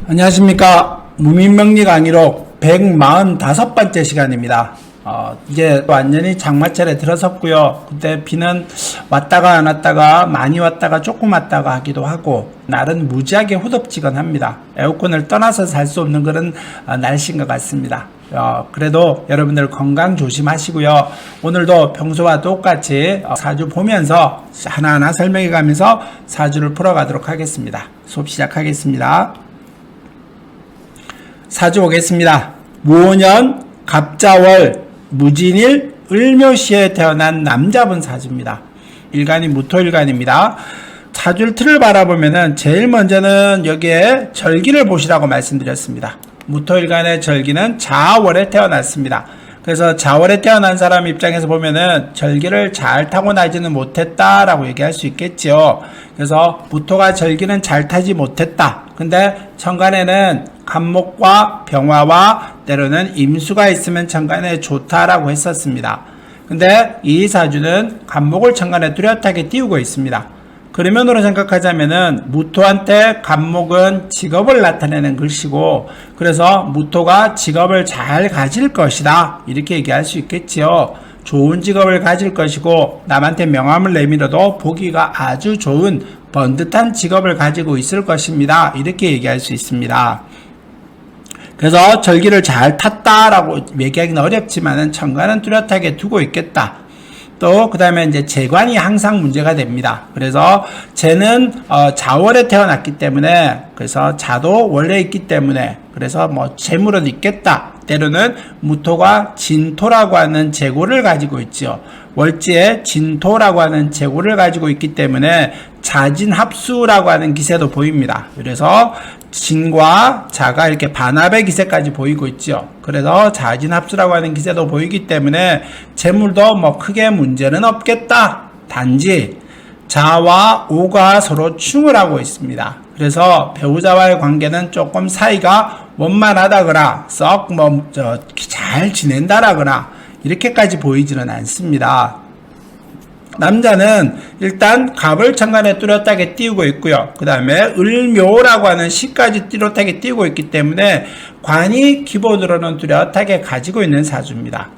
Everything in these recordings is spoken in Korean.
안녕하십니까. 무민명리 강의록 145번째 시간입니다. 이제 완전히 장마철에 들어섰고요. 그때 비는 왔다가 안 왔다가 많이 왔다가 조금 왔다가 하기도 하고 날은 무지하게 후덥지근합니다. 에어컨을 떠나서 살 수 없는 그런 날씨인 것 같습니다. 그래도 여러분들 건강 조심하시고요. 오늘도 평소와 똑같이 사주 보면서 하나하나 설명해 가면서 사주를 풀어가도록 하겠습니다. 수업 시작하겠습니다. 사주 보겠습니다. 무오년 갑자월 무진일 을묘시에 태어난 남자분 사주입니다. 일간이 무토일간입니다. 사주를 틀을 바라보면은 제일 먼저는 여기에 절기를 보시라고 말씀드렸습니다. 무토일간의 절기는 자월에 태어났습니다. 그래서 자월에 태어난 사람 입장에서 보면은 절기를 잘 타고나지는 못했다라고 얘기할 수 있겠죠. 그래서 무토가 절기는 잘 타지 못했다. 근데 천간에는 간목과 병화와 때로는 임수가 있으면 천간에 좋다라고 했었습니다. 근데 이 사주는 간목을 천간에 뚜렷하게 띄우고 있습니다. 그러면으로 생각하자면은 무토한테 간목은 직업을 나타내는 글씨고, 그래서 무토가 직업을 잘 가질 것이다 이렇게 얘기할 수 있겠지요. 좋은 직업을 가질 것이고 남한테 명함을 내밀어도 보기가 아주 좋은 번듯한 직업을 가지고 있을 것입니다 이렇게 얘기할 수 있습니다. 그래서 절기를 잘 탔다라고 얘기하기는 어렵지만은 천간은 뚜렷하게 두고 있겠다. 또 그 다음에 이제 재관이 항상 문제가 됩니다. 그래서 재는 자월에 태어났기 때문에, 그래서 자도 원래 있기 때문에, 그래서 뭐 재물은 있겠다. 때로는 무토가 진토라고 하는 재고를 가지고 있죠. 월지에 진토라고 하는 재고를 가지고 있기 때문에 자진합수라고 하는 기세도 보입니다. 그래서 진과 자가 이렇게 반합의 기세까지 보이고 있죠. 그래서 자진합수라고 하는 기세도 보이기 때문에 재물도 뭐 크게 문제는 없겠다. 단지 자와 오가 서로 충을 하고 있습니다. 그래서 배우자와의 관계는 조금 사이가 원만하다거나 썩 잘 지낸다라거나 이렇게까지 보이지는 않습니다. 남자는 일단 갑을 천간에 뚜렷하게 띄우고 있고요. 그 다음에 을묘라고 하는 시까지 뚜렷하게 띄우고 있기 때문에 관이 기본으로는 뚜렷하게 가지고 있는 사주입니다.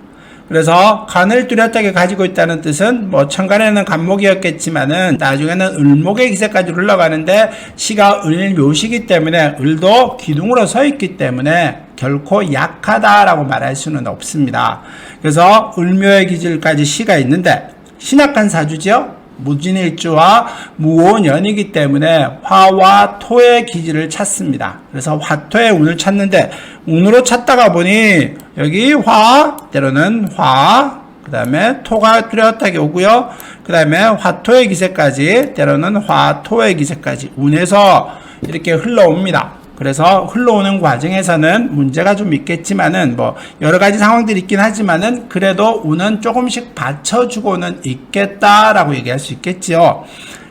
그래서 간을 뚜렷하게 가지고 있다는 뜻은 뭐 천간에는 간목이었겠지만은 나중에는 을목의 기세까지 흘러가는데 시가 을묘시기 때문에 을도 기둥으로 서 있기 때문에 결코 약하다라고 말할 수는 없습니다. 그래서 을묘의 기질까지 시가 있는데 신약한 사주죠. 무진일주와 무오년이기 때문에 화와 토의 기질을 찾습니다. 그래서 화토의 운을 찾는데 운으로 찾다가 보니 여기 화, 때로는 화, 그 다음에 토가 뚜렷하게 오고요. 그 다음에 화토의 기세까지, 때로는 화토의 기세까지 운에서 이렇게 흘러옵니다. 그래서 흘러오는 과정에서는 문제가 좀 있겠지만은 뭐 여러 가지 상황들이 있긴 하지만은 그래도 운은 조금씩 받쳐주고는 있겠다라고 얘기할 수 있겠지요.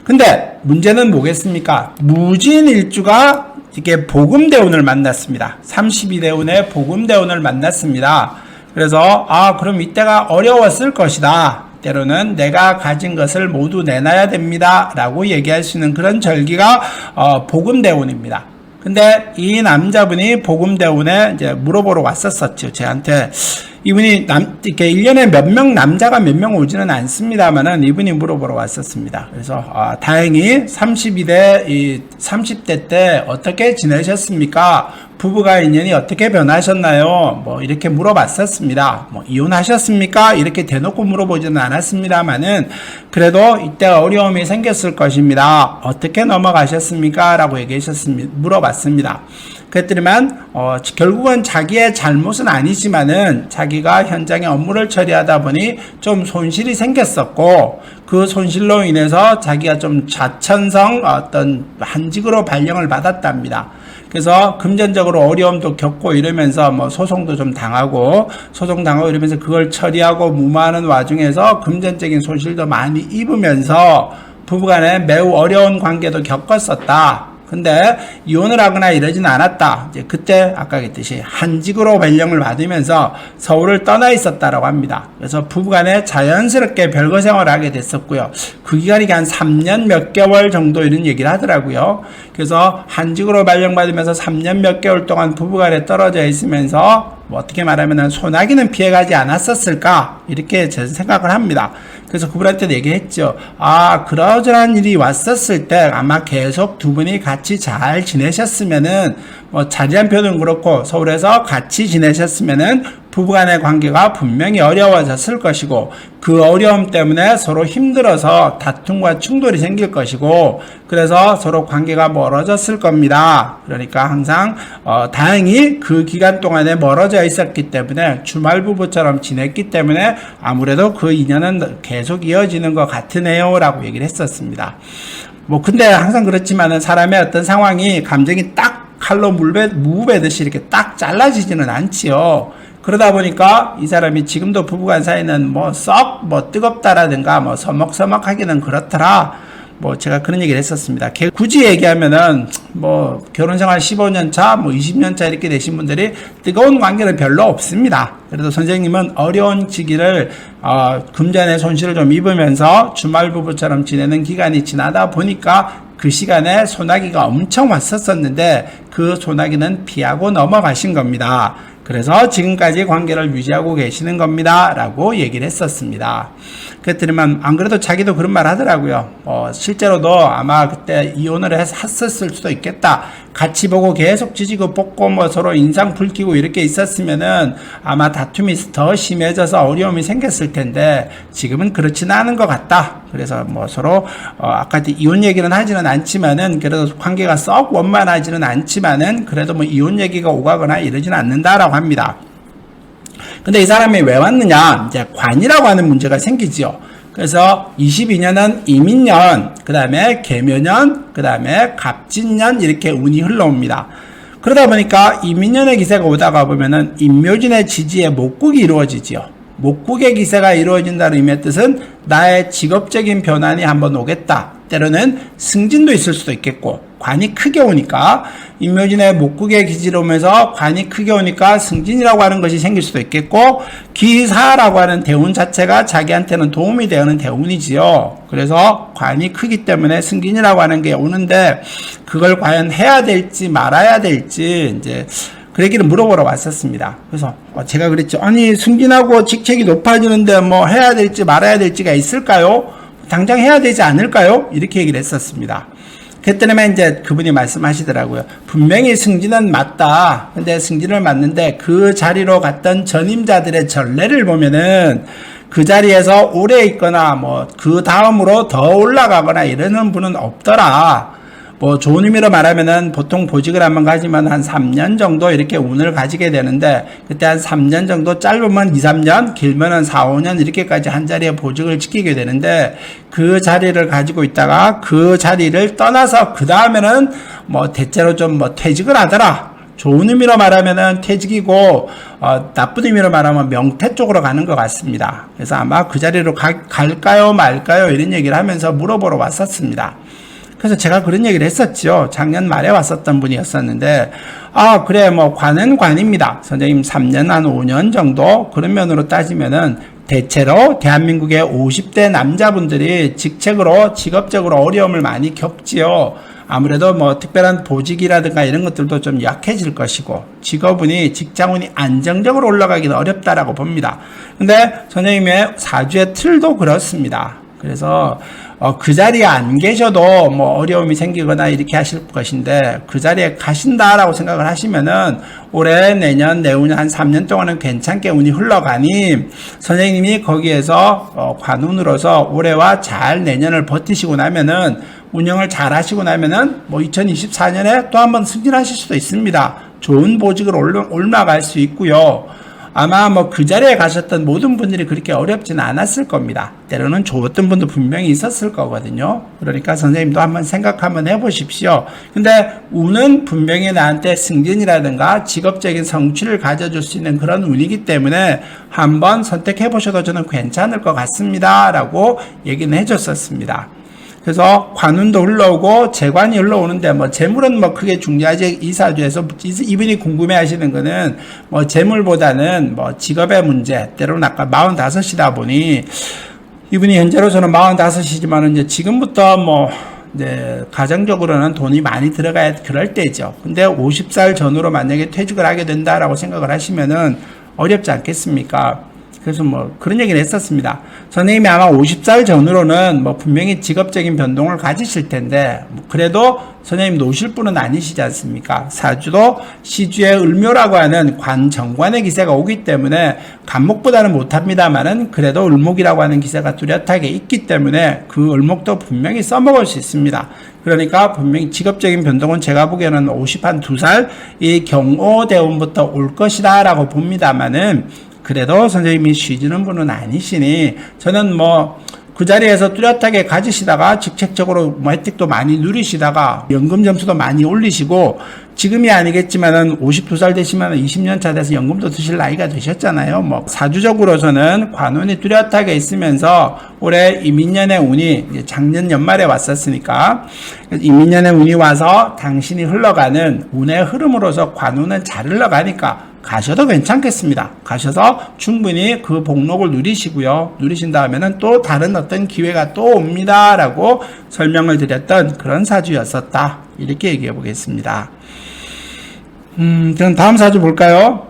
근데 문제는 뭐겠습니까? 무진일주가 이게 복음대운을 만났습니다. 32대운의 복음대운을 만났습니다. 그래서 그럼 이때가 어려웠을 것이다. 때로는 내가 가진 것을 모두 내놔야 됩니다 라고 얘기할 수 있는 그런 절기가 복음대운입니다. 근데 이 남자분이 복음대운에 이제 물어보러 왔었었죠. 저한테 이분이 이렇게 1년에 몇 명 남자가 몇 명 오지는 않습니다만은 이분이 물어보러 왔었습니다. 그래서 다행히 30대 때 어떻게 지내셨습니까? 부부가 인연이 어떻게 변하셨나요? 뭐 이렇게 물어봤었습니다. 뭐 이혼하셨습니까? 이렇게 대놓고 물어보지는 않았습니다만은 그래도 이때 어려움이 생겼을 것입니다. 어떻게 넘어가셨습니까? 라고 물어봤습니다. 그랬더니만 결국은 자기의 잘못은 아니지만은 자기가 현장에 업무를 처리하다 보니 좀 손실이 생겼었고 그 손실로 인해서 자기가 좀 자천성 어떤 한직으로 발령을 받았답니다. 그래서 금전적으로 어려움도 겪고 이러면서 뭐 소송도 좀 당하고 이러면서 그걸 처리하고 무마하는 와중에서 금전적인 손실도 많이 입으면서 부부간에 매우 어려운 관계도 겪었었다. 근데 이혼을 하거나 이러진 않았다. 이제 그때 아까 그랬듯이 한직으로 발령을 받으면서 서울을 떠나 있었다라고 합니다. 그래서 부부간에 자연스럽게 별거 생활을 하게 됐었고요. 그 기간이 한 3년 몇 개월 정도 이런 얘기를 하더라고요. 그래서 한직으로 발령받으면서 3년 몇 개월 동안 부부간에 떨어져 있으면서 뭐 어떻게 말하면 소나기는 피해가지 않았었을까 이렇게 저는 생각을 합니다. 그래서 그분한테도 얘기했죠. 그러저런 일이 왔었을 때 아마 계속 두 분이 같이 잘 지내셨으면은 뭐 자리한 표는 그렇고 서울에서 같이 지내셨으면은 부부간의 관계가 분명히 어려워졌을 것이고 그 어려움 때문에 서로 힘들어서 다툼과 충돌이 생길 것이고 그래서 서로 관계가 멀어졌을 겁니다. 그러니까 항상 다행히 그 기간 동안에 멀어져 있었기 때문에 주말 부부처럼 지냈기 때문에 아무래도 그 인연은 계속 이어지는 것 같으네요 라고 얘기를 했었습니다. 뭐 근데 항상 그렇지만은 사람의 어떤 상황이 감정이 딱 칼로 무베듯이 이렇게 딱 잘라지지는 않지요. 그러다 보니까 이 사람이 지금도 부부간 사이는 썩 뜨겁다라든가 서먹서먹하기는 그렇더라. 제가 그런 얘기를 했었습니다. 굳이 얘기하면은 결혼생활 15년 차, 20년 차 이렇게 되신 분들이 뜨거운 관계는 별로 없습니다. 그래도 선생님은 어려운 시기를 금전의 손실을 좀 입으면서 주말 부부처럼 지내는 기간이 지나다 보니까 그 시간에 소나기가 엄청 왔었는데 그 소나기는 피하고 넘어가신 겁니다. 그래서 지금까지 관계를 유지하고 계시는 겁니다. 라고 얘기를 했었습니다. 그랬더니만 안 그래도 자기도 그런 말 하더라고요. 실제로도 아마 그때 이혼을 했었을 수도 있겠다. 같이 보고 계속 지지고 볶고 서로 인상 불키고 이렇게 있었으면은 아마 다툼이 더 심해져서 어려움이 생겼을 텐데 지금은 그렇지는 않은 것 같다. 그래서 서로 아까 이혼 얘기는 하지는 않지만은 그래도 관계가 썩 원만하지는 않지만은 그래도 이혼 얘기가 오가거나 이러지는 않는다라고 합니다. 근데 이 사람이 왜 왔느냐? 이제 관이라고 하는 문제가 생기죠. 그래서 22년은 이민년, 그 다음에 계묘년, 그 다음에 갑진년 이렇게 운이 흘러옵니다. 그러다 보니까 이민년의 기세가 오다가 보면은 임묘진의 지지에 목국이 이루어지지요. 목국의 기세가 이루어진다는 의미의 뜻은 나의 직업적인 변환이 한번 오겠다. 때로는 승진도 있을 수도 있겠고 관이 크게 오니까 임묘진의 목국의 기지로 오면서 관이 크게 오니까 승진이라고 하는 것이 생길 수도 있겠고 기사라고 하는 대운 자체가 자기한테는 도움이 되는 대운이지요. 그래서 관이 크기 때문에 승진이라고 하는 게 오는데 그걸 과연 해야 될지 말아야 될지 이제 그 얘기를 물어보러 왔었습니다. 그래서 제가 그랬죠. 아니 승진하고 직책이 높아지는데 해야 될지 말아야 될지가 있을까요? 당장 해야 되지 않을까요? 이렇게 얘기를 했었습니다. 그랬더니 이제 그분이 말씀하시더라고요. 분명히 승진은 맞다. 근데 승진을 맞는데 그 자리로 갔던 전임자들의 전례를 보면은 그 자리에서 오래 있거나 그 다음으로 더 올라가거나 이러는 분은 없더라. 좋은 의미로 말하면은 보통 보직을 한번 가지면 한 3년 정도 이렇게 운을 가지게 되는데 그때 한 3년 정도 짧으면 2, 3년 길면은 4, 5년 이렇게까지 한 자리에 보직을 지키게 되는데 그 자리를 가지고 있다가 그 자리를 떠나서 그 다음에는 대체로 좀 퇴직을 하더라. 좋은 의미로 말하면은 퇴직이고 나쁜 의미로 말하면 명퇴 쪽으로 가는 것 같습니다. 그래서 아마 그 자리로 갈까요 말까요 이런 얘기를 하면서 물어보러 왔었습니다. 그래서 제가 그런 얘기를 했었죠. 작년 말에 왔었던 분이었었는데 그래 관은 관입니다. 선생님 3년 한 5년 정도 그런 면으로 따지면은 대체로 대한민국의 50대 남자분들이 직업적으로 어려움을 많이 겪지요. 아무래도 특별한 보직이라든가 이런 것들도 좀 약해질 것이고 직장운이 안정적으로 올라가기는 어렵다라고 봅니다. 근데 선생님의 사주의 틀도 그렇습니다. 그래서 그 자리에 안 계셔도 어려움이 생기거나 이렇게 하실 것인데 그 자리에 가신다라고 생각을 하시면은 올해 내년 내후년 한 3년 동안은 괜찮게 운이 흘러가니 선생님이 거기에서 관운으로서 올해와 잘 내년을 버티시고 나면은 운영을 잘 하시고 나면은 2024년에 또 한번 승진하실 수도 있습니다. 좋은 보직으로 올라갈 수 있고요. 아마 그 자리에 가셨던 모든 분들이 그렇게 어렵지는 않았을 겁니다. 때로는 좋았던 분도 분명히 있었을 거거든요. 그러니까 선생님도 한번 생각 한번 해보십시오. 근데 운은 분명히 나한테 승진이라든가 직업적인 성취를 가져줄 수 있는 그런 운이기 때문에 한번 선택해 보셔도 저는 괜찮을 것 같습니다. 라고 얘기는 해줬었습니다. 그래서 관운도 흘러오고 재관이 흘러오는데 뭐 재물은 뭐 크게 중요하지. 이 사주에서 이분이 궁금해 하시는 거는 뭐 재물보다는 뭐 직업의 문제, 때로는 아까 45이다 보니 이분이 현재로서는 45이지만 이제 지금부터 뭐 이제 가정적으로는 돈이 많이 들어가야 그럴 때죠. 근데 50살 전후로 만약에 퇴직을 하게 된다라고 생각을 하시면은 어렵지 않겠습니까? 그래서 뭐 그런 얘기를 했었습니다. 선생님이 아마 50살 전후로는 뭐 분명히 직업적인 변동을 가지실 텐데 그래도 선생님 노실 분은 아니시지 않습니까? 사주도 시주의 을묘라고 하는 관정관의 기세가 오기 때문에 간목보다는 못합니다만은 그래도 을목이라고 하는 기세가 뚜렷하게 있기 때문에 그 을목도 분명히 써먹을 수 있습니다. 그러니까 분명히 직업적인 변동은 제가 보기에는 52살 이 경오대운부터 올 것이다 라고 봅니다만은 그래도 선생님이 쉬지는 분은 아니시니 저는 뭐 그 자리에서 뚜렷하게 가지시다가 직책적으로 뭐 혜택도 많이 누리시다가 연금 점수도 많이 올리시고 지금이 아니겠지만은 52살 되시면 20년 차 돼서 연금도 드실 나이가 되셨잖아요. 뭐 사주적으로서는 관운이 뚜렷하게 있으면서 올해 이민년의 운이 이제 작년 연말에 왔었으니까 이민년의 운이 와서 당신이 흘러가는 운의 흐름으로서 관운은 잘 흘러가니까 가셔도 괜찮겠습니다. 가셔서 충분히 그 복록을 누리시고요. 누리신 다음에는 또 다른 어떤 기회가 또 옵니다. 라고 설명을 드렸던 그런 사주였었다. 이렇게 얘기해 보겠습니다. 그럼 다음 사주 볼까요?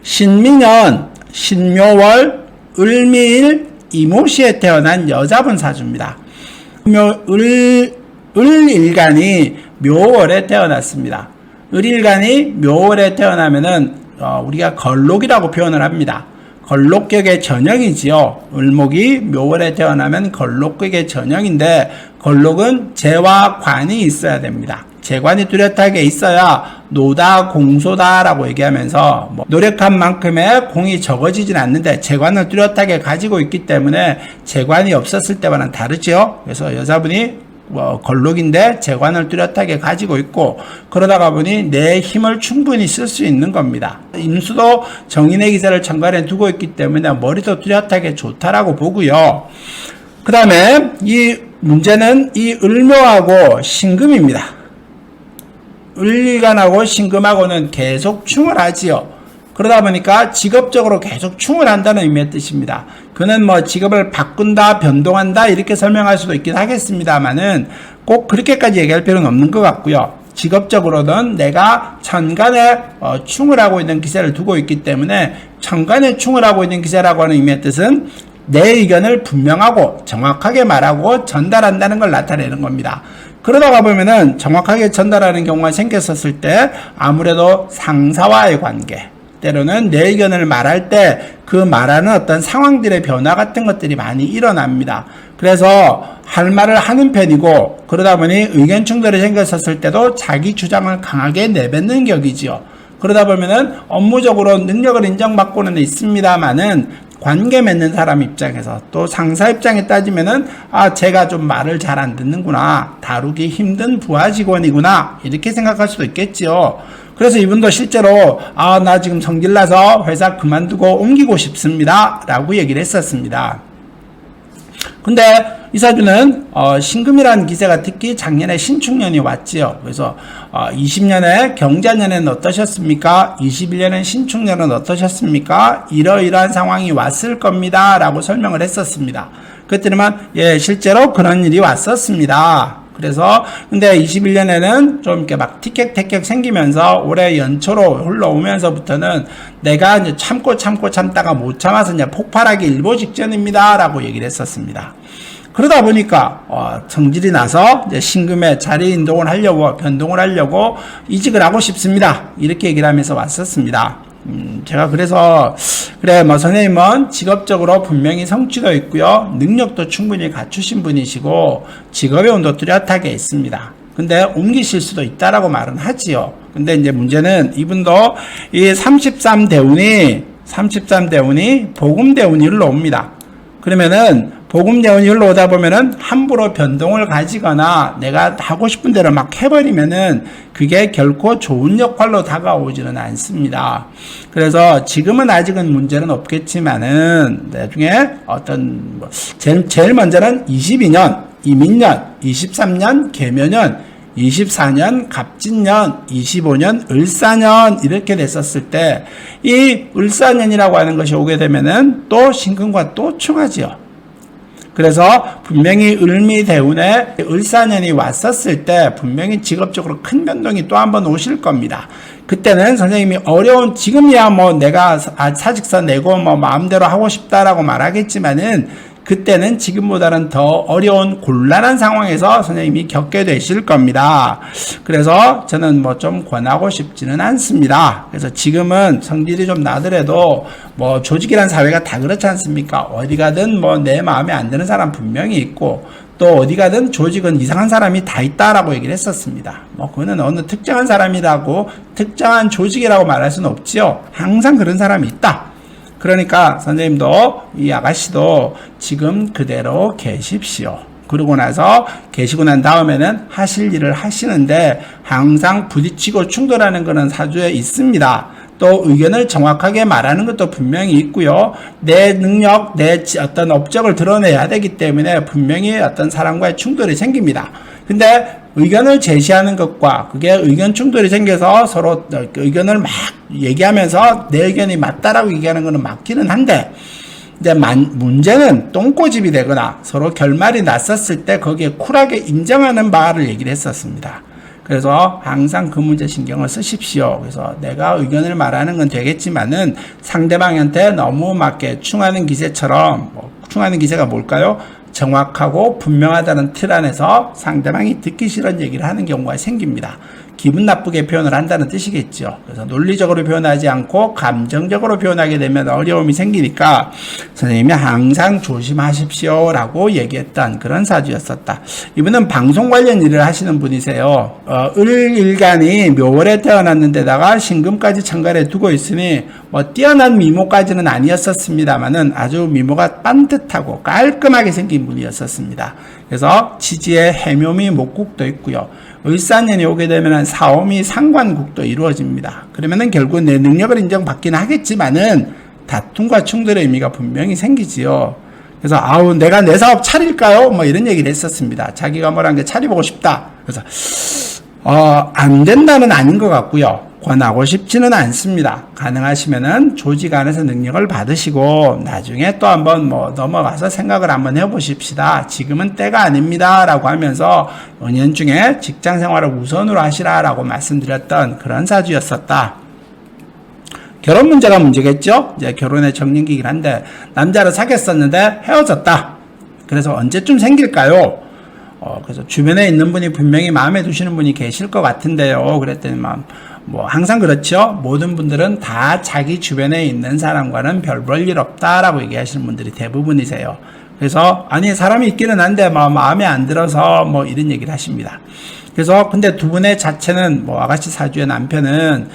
신민년, 신묘월, 을미일, 이모시에 태어난 여자분 사주입니다. 을일간이 묘월에 태어났습니다. 을일간이 묘월에 태어나면은 우리가 걸록이라고 표현을 합니다. 걸록격의 전형이지요. 을목이 묘월에 태어나면 걸록격의 전형인데 걸록은 재와 관이 있어야 됩니다. 재관이 뚜렷하게 있어야 노다 공소다 라고 얘기하면서 뭐 노력한 만큼의 공이 적어지진 않는데 재관을 뚜렷하게 가지고 있기 때문에 재관이 없었을 때와는 다르죠. 그래서 여자분이 걸록인데 재관을 뚜렷하게 가지고 있고 그러다가 보니 내 힘을 충분히 쓸 수 있는 겁니다. 임수도 정인의 기세를 천간에 두고 있기 때문에 머리도 뚜렷하게 좋다라고 보고요. 그 다음에 이 문제는 이 을묘하고 신금입니다. 을일간하고 신금하고는 계속 충을 하지요. 그러다 보니까 직업적으로 계속 충을 한다는 의미의 뜻입니다. 그는 뭐 직업을 바꾼다, 변동한다 이렇게 설명할 수도 있긴 하겠습니다만은 꼭 그렇게까지 얘기할 필요는 없는 것 같고요. 직업적으로는 내가 천간에 충을 하고 있는 기세를 두고 있기 때문에 천간에 충을 하고 있는 기세라고 하는 의미의 뜻은 내 의견을 분명하고 정확하게 말하고 전달한다는 걸 나타내는 겁니다. 그러다가 보면은 정확하게 전달하는 경우가 생겼었을 때 아무래도 상사와의 관계, 때로는 내 의견을 말할 때 그 말하는 어떤 상황들의 변화 같은 것들이 많이 일어납니다. 그래서 할 말을 하는 편이고 그러다 보니 의견 충돌이 생겼었을 때도 자기 주장을 강하게 내뱉는 격이지요. 그러다 보면은 업무적으로 능력을 인정받고는 있습니다만은 관계 맺는 사람 입장에서 또 상사 입장에 따지면은 제가 좀 말을 잘 안 듣는구나, 다루기 힘든 부하 직원이구나 이렇게 생각할 수도 있겠지요. 그래서 이분도 실제로 나 지금 성질나서 회사 그만두고 옮기고 싶습니다 라고 얘기를 했었습니다. 근데 이 사주는 신금이라는 기세가 특히 작년에 신축년이 왔지요. 그래서 20년에 경자년에는 어떠셨습니까? 21년에 신축년은 어떠셨습니까? 이러이러한 상황이 왔을 겁니다 라고 설명을 했었습니다. 그랬더니만 실제로 그런 일이 왔었습니다. 그래서 근데 21년에는 좀 이렇게 막 티격태격 생기면서 올해 연초로 흘러오면서부터는 내가 이제 참다가 못 참아서 이제 폭발하기 일보 직전입니다 라고 얘기를 했었습니다. 그러다 보니까 성질이 나서 이제 신금의 자리 인동을 하려고, 변동을 하려고 이직을 하고 싶습니다 이렇게 얘기를 하면서 왔었습니다. 제가 그래서 뭐 선생님은 직업적으로 분명히 성취도 있고요, 능력도 충분히 갖추신 분이시고 직업의 운도 뚜렷하게 있습니다. 근데 옮기실 수도 있다라고 말은 하지요. 근데 이제 문제는 이분도 이 33대운이 복음대운이 흘러옵니다. 그러면은 복음 예언이 흘러오다 보면은 함부로 변동을 가지거나 내가 하고 싶은 대로 막 해버리면은 그게 결코 좋은 역할로 다가오지는 않습니다. 그래서 지금은 아직은 문제는 없겠지만은 나중에 어떤 제일 먼저는 22년 이민년, 23년 계묘년, 24년 갑진년, 25년 을사년 이렇게 됐었을 때 이 을사년이라고 하는 것이 오게 되면은 또 신금과 또 충하지요. 그래서 분명히 을미대운에 을사년이 왔었을 때 분명히 직업적으로 큰 변동이 또 한 번 오실 겁니다. 그때는 선생님이 어려운, 지금이야 뭐 내가 사직서 내고 뭐 마음대로 하고 싶다라고 말하겠지만은 그때는 지금보다는 더 어려운 곤란한 상황에서 선생님이 겪게 되실 겁니다. 그래서 저는 뭐 좀 권하고 싶지는 않습니다. 그래서 지금은 성질이 좀 나더라도 뭐 조직이란 사회가 다 그렇지 않습니까? 어디 가든 뭐 내 마음에 안 드는 사람 분명히 있고 또 어디 가든 조직은 이상한 사람이 다 있다라고 얘기를 했었습니다. 뭐 그거는 어느 특정한 사람이라고 특정한 조직이라고 말할 수는 없지요. 항상 그런 사람이 있다. 그러니까 선생님도 이 아가씨도 지금 그대로 계십시오. 그러고 나서 계시고 난 다음에는 하실 일을 하시는데 항상 부딪히고 충돌하는 것은 사주에 있습니다. 또 의견을 정확하게 말하는 것도 분명히 있고요. 내 능력, 내 어떤 업적을 드러내야 되기 때문에 분명히 어떤 사람과의 충돌이 생깁니다. 근데 의견을 제시하는 것과 그게 의견 충돌이 생겨서 서로 의견을 막 얘기하면서 내 의견이 맞다라고 얘기하는 것은 맞기는 한데 이제 문제는 똥꼬집이 되거나 서로 결말이 났었을 때 거기에 쿨하게 인정하는 바를 얘기를 했었습니다. 그래서 항상 그 문제 신경을 쓰십시오. 그래서 내가 의견을 말하는 건 되겠지만은 상대방한테 너무 맞게 충하는 기세처럼, 충하는 기세가 뭘까요? 정확하고 분명하다는 틀 안에서 상대방이 듣기 싫은 얘기를 하는 경우가 생깁니다. 기분 나쁘게 표현을 한다는 뜻이겠죠. 그래서 논리적으로 표현하지 않고 감정적으로 표현하게 되면 어려움이 생기니까 선생님이 항상 조심하십시오라고 얘기했던 그런 사주였었다. 이분은 방송 관련 일을 하시는 분이세요. 을일간이 묘월에 태어났는데다가 신금까지 천간에 두고 있으니 뭐 뛰어난 미모까지는 아니었었습니다만은 아주 미모가 반듯하고 깔끔하게 생긴 분이었었습니다. 그래서 지지에 해묘미 목국도 있고요. 을사년이 오게 되면 사오미 상관국도 이루어집니다. 그러면은 결국 내 능력을 인정받기는 하겠지만은 다툼과 충돌의 의미가 분명히 생기지요. 그래서 아우 내가 내 사업 차릴까요? 뭐 이런 얘기를 했었습니다. 자기가 뭐라는 게 차려보고 싶다. 그래서 안 된다는 아닌 것 같고요. 권하고 싶지는 않습니다. 가능하시면은 조직 안에서 능력을 받으시고 나중에 또 한번 뭐 넘어가서 생각을 한번 해보십시다. 지금은 때가 아닙니다. 라고 하면서 은연중에 직장 생활을 우선으로 하시라라고 말씀드렸던 그런 사주였었다. 결혼 문제가 문제겠죠? 이제 결혼의 정년기이긴 한데 남자를 사귀었었는데 헤어졌다. 그래서 언제쯤 생길까요? 그래서 주변에 있는 분이 분명히 마음에 두시는 분이 계실 것 같은데요. 그랬더니 뭐 항상 그렇죠. 모든 분들은 다 자기 주변에 있는 사람과는 별 볼 일 없다라고 얘기하시는 분들이 대부분이세요. 그래서 아니 사람이 있기는 한데 마음에 안 들어서 뭐 이런 얘기를 하십니다. 그래서 근데 두 분의 자체는 뭐 아가씨 사주의 남편은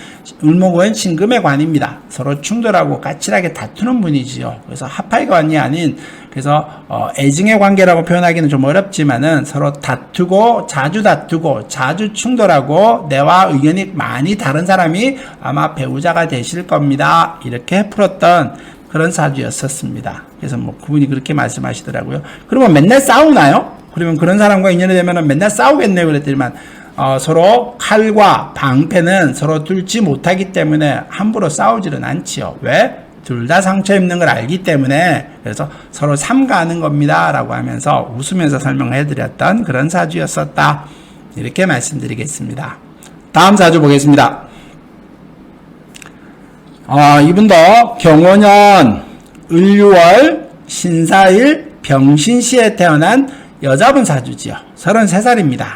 을목은 신금의 관입니다. 서로 충돌하고 까칠하게 다투는 분이지요. 그래서 합할 관이 아닌 그래서 애증의 관계라고 표현하기는 좀 어렵지만은 서로 다투고 자주 충돌하고 내와 의견이 많이 다른 사람이 아마 배우자가 되실 겁니다. 이렇게 풀었던 그런 사주였었습니다. 그래서 뭐 그분이 그렇게 말씀하시더라고요. 그러면 맨날 싸우나요? 그러면 그런 사람과 인연이 되면 맨날 싸우겠네요. 그랬더니만 서로 칼과 방패는 서로 뚫지 못하기 때문에 함부로 싸우지는 않지요. 왜? 둘 다 상처 입는 걸 알기 때문에 그래서 서로 삼가하는 겁니다. 라고 하면서 웃으면서 설명해 드렸던 그런 사주였었다. 이렇게 말씀드리겠습니다. 다음 사주 보겠습니다. 이분도 경호년 을유월 신사일 병신시에 태어난 여자분 사주지요. 33살입니다.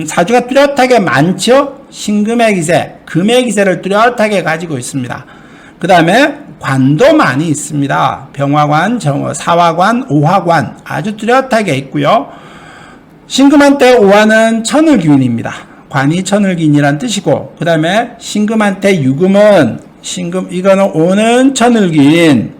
사주가 뚜렷하게 많죠? 신금의 기세, 금의 기세를 뚜렷하게 가지고 있습니다. 그 다음에 관도 많이 있습니다. 병화관, 사화관, 오화관 아주 뚜렷하게 있고요. 신금한테 오화는 천을기운입니다. 관이 천을기운이란 뜻이고 그 다음에 신금한테 유금은 이거는 오는 천을기운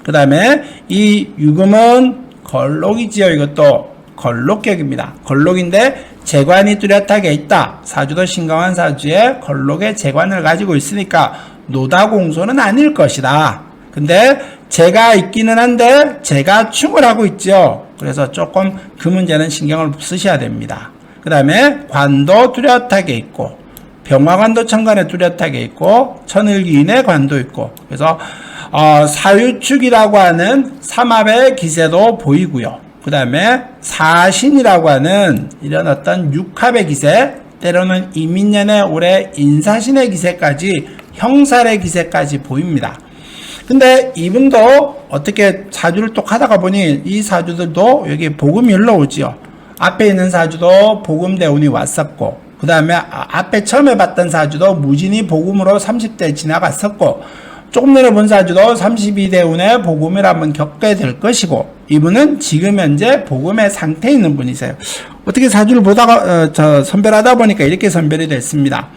그 다음에 이 유금은 걸록이지요. 이것도 걸록격입니다. 걸록인데 재관이 뚜렷하게 있다. 사주도 신강한 사주에 걸록의 재관을 가지고 있으니까 노다공소는 아닐 것이다. 근데 재가 있기는 한데 재가 충을 하고 있죠. 그래서 조금 그 문제는 신경을 쓰셔야 됩니다. 그 다음에 관도 뚜렷하게 있고 병화관도 천간에 뚜렷하게 있고 천을기인의 관도 있고 그래서 사유축이라고 하는 삼합의 기세도 보이고요. 그 다음에 사신이라고 하는 이런 어떤 육합의 기세, 때로는 이민년의 올해 인사신의 기세까지 형살의 기세까지 보입니다. 근데 이분도 어떻게 사주를 또 하다가 보니 이 사주들도 여기 복음이 흘러오지요. 앞에 있는 사주도 복음대운이 왔었고 그 다음에 앞에 처음에 봤던 사주도 무진이 복음으로 30대 지나갔었고 조금 전에 본 사주도 32대운의 복음을 한번 겪게 될 것이고 이분은 지금 현재 복음의 상태에 있는 분이세요. 어떻게 사주를 보다가 선별하다 보니까 이렇게 선별이 됐습니다.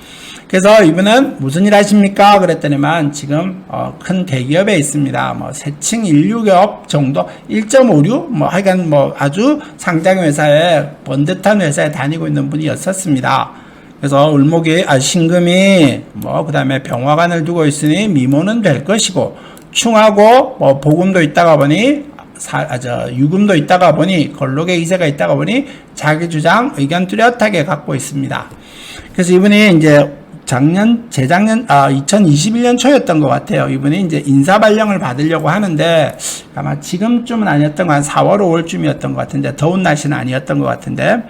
그래서 이분은 무슨 일 하십니까? 그랬더니만 지금 큰 대기업에 있습니다. 뭐 세층 16업 정도 1.56 뭐 하여간 뭐 아주 상장 회사에 번듯한 회사에 다니고 있는 분이었었습니다. 그래서 을목이 신금이 뭐 그다음에 병화관을 두고 있으니 미모는 될 것이고 충하고 뭐 복음도 있다가 보니 유금도 있다가 보니 걸록의 기세가 있다가 보니 자기 주장 의견 뚜렷하게 갖고 있습니다. 그래서 이분이 이제 재작년 2021년 초였던 것 같아요. 이분이 이제 인사 발령을 받으려고 하는데 아마 지금쯤은 아니었던 거 한 4월 5월쯤이었던 것 같은데 더운 날씨는 아니었던 것 같은데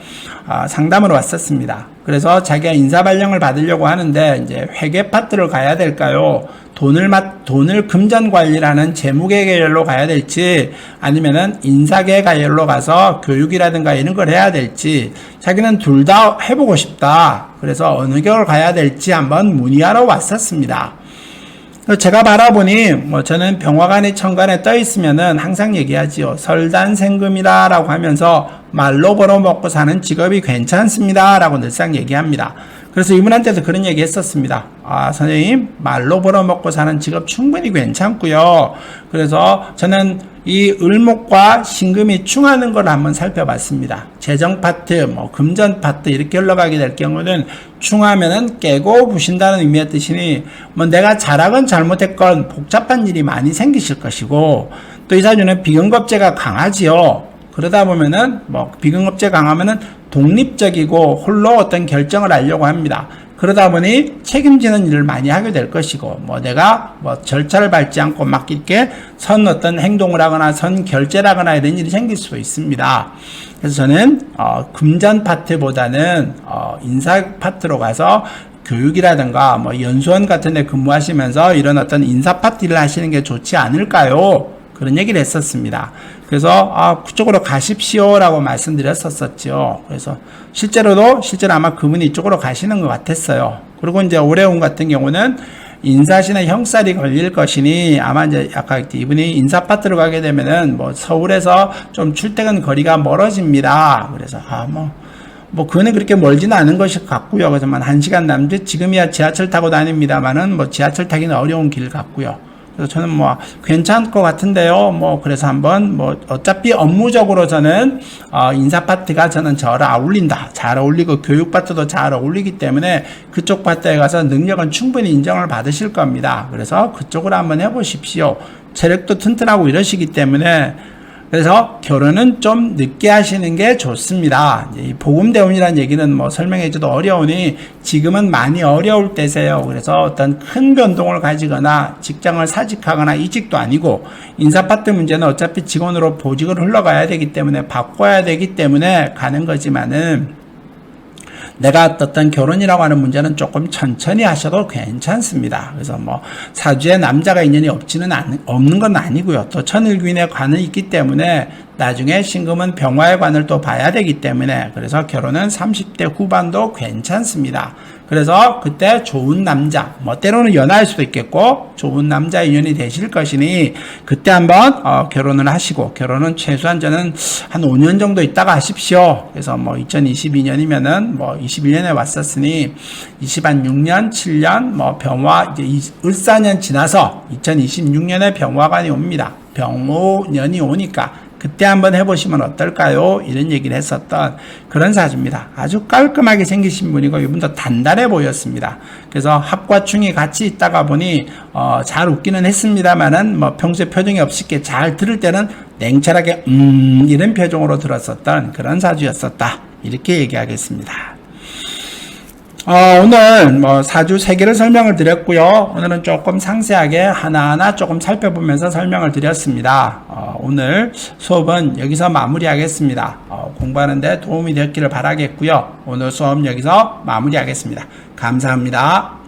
상담으로 왔었습니다. 그래서 자기가 인사 발령을 받으려고 하는데 이제 회계 파트를 가야 될까요? 돈을 금전 관리라는 재무계 계열로 가야 될지 아니면은 인사계 계열로 가서 교육이라든가 이런 걸 해야 될지 자기는 둘 다 해보고 싶다. 그래서 어느 계열 가야 될지 한번 문의하러 왔었습니다. 제가 바라보니 뭐 저는 병화관이 천간에 떠 있으면은 항상 얘기하지요. 설단생금이다 라고 하면서 말로 벌어먹고 사는 직업이 괜찮습니다 라고 늘상 얘기합니다. 그래서 이분한테도 그런 얘기 했었습니다. 선생님, 말로 벌어먹고 사는 직업 충분히 괜찮고요. 그래서 저는 이 을목과 신금이 충하는 걸 한번 살펴봤습니다. 재정 파트, 뭐 금전 파트 이렇게 흘러가게 될 경우는 충하면은 깨고 부신다는 의미의 뜻이니 뭐 내가 잘하건 잘못했건 복잡한 일이 많이 생기실 것이고 또 이 사주는 비근겁제가 강하지요. 그러다 보면은 뭐 비근겁제 강하면은 독립적이고 홀로 어떤 결정을 하려고 합니다. 그러다 보니 책임지는 일을 많이 하게 될 것이고 뭐 내가 뭐 절차를 밟지 않고 막 이렇게 선 어떤 행동을 하거나 선 결제를 하거나 이런 일이 생길 수도 있습니다. 그래서 저는 금전 파트보다는 인사 파트로 가서 교육이라든가 뭐 연수원 같은 데 근무하시면서 이런 어떤 인사 파트 일을 하시는 게 좋지 않을까요? 그런 얘기를 했었습니다. 그래서 그쪽으로 가십시오라고 말씀드렸었죠. 그래서 실제로 아마 그분이 이쪽으로 가시는 것 같았어요. 그리고 이제 올해운 같은 경우는 인사신의 형살이 걸릴 것이니 아마 이제 아까 이분이 인사 파트로 가게 되면은 뭐 서울에서 좀 출퇴근 거리가 멀어집니다. 그래서 뭐 그거는 그렇게 멀지는 않은 것이 같고요. 그래서 한 1시간 남짓 지금이야 지하철 타고 다닙니다만은 뭐 지하철 타기는 어려운 길 같고요. 그래서 저는 뭐 괜찮을 것 같은데요. 뭐 그래서 한번 뭐 어차피 업무적으로 저는 인사 파트가 저는 저를 어울린다. 잘 어울리고 교육 파트도 잘 어울리기 때문에 그쪽 파트에 가서 능력은 충분히 인정을 받으실 겁니다. 그래서 그쪽으로 한번 해보십시오. 체력도 튼튼하고 이러시기 때문에 그래서 결혼은 좀 늦게 하시는 게 좋습니다. 이 복음대운이라는 얘기는 뭐 설명해줘도 어려우니 지금은 많이 어려울 때세요. 그래서 어떤 큰 변동을 가지거나 직장을 사직하거나 이직도 아니고 인사 파트 문제는 어차피 직원으로 보직을 흘러가야 되기 때문에 바꿔야 되기 때문에 가는 거지만은 내가 어떤 결혼이라고 하는 문제는 조금 천천히 하셔도 괜찮습니다. 그래서 뭐 사주에 남자가 인연이 없는 건 아니고요. 또 천을귀인의 관은 있기 때문에 나중에 신금은 병화의 관을 또 봐야 되기 때문에 그래서 결혼은 30대 후반도 괜찮습니다. 그래서 그때 좋은 남자, 뭐 때로는 연하일 수도 있겠고 좋은 남자 인연이 되실 것이니 그때 한번 결혼을 하시고, 결혼은 최소한 저는 한 5년 정도 있다가 하십시오. 그래서 뭐 2022년이면은 뭐 21년에 왔었으니 26년, 7년 뭐 병화 이제 을사년 지나서 2026년에 병화관이 옵니다. 병오년이 오니까 그때 한번 해보시면 어떨까요? 이런 얘기를 했었던 그런 사주입니다. 아주 깔끔하게 생기신 분이고 이분도 단단해 보였습니다. 그래서 합과 충이 같이 있다가 보니 잘 웃기는 했습니다만은 뭐 평소에 표정이 없이 잘 들을 때는 냉철하게 이런 표정으로 들었었던 그런 사주였었다. 이렇게 얘기하겠습니다. 오늘 뭐 사주 3개를 설명을 드렸고요. 오늘은 조금 상세하게 하나하나 조금 살펴보면서 설명을 드렸습니다. 오늘 수업은 여기서 마무리하겠습니다. 공부하는데 도움이 되었기를 바라겠고요. 오늘 수업 여기서 마무리하겠습니다. 감사합니다.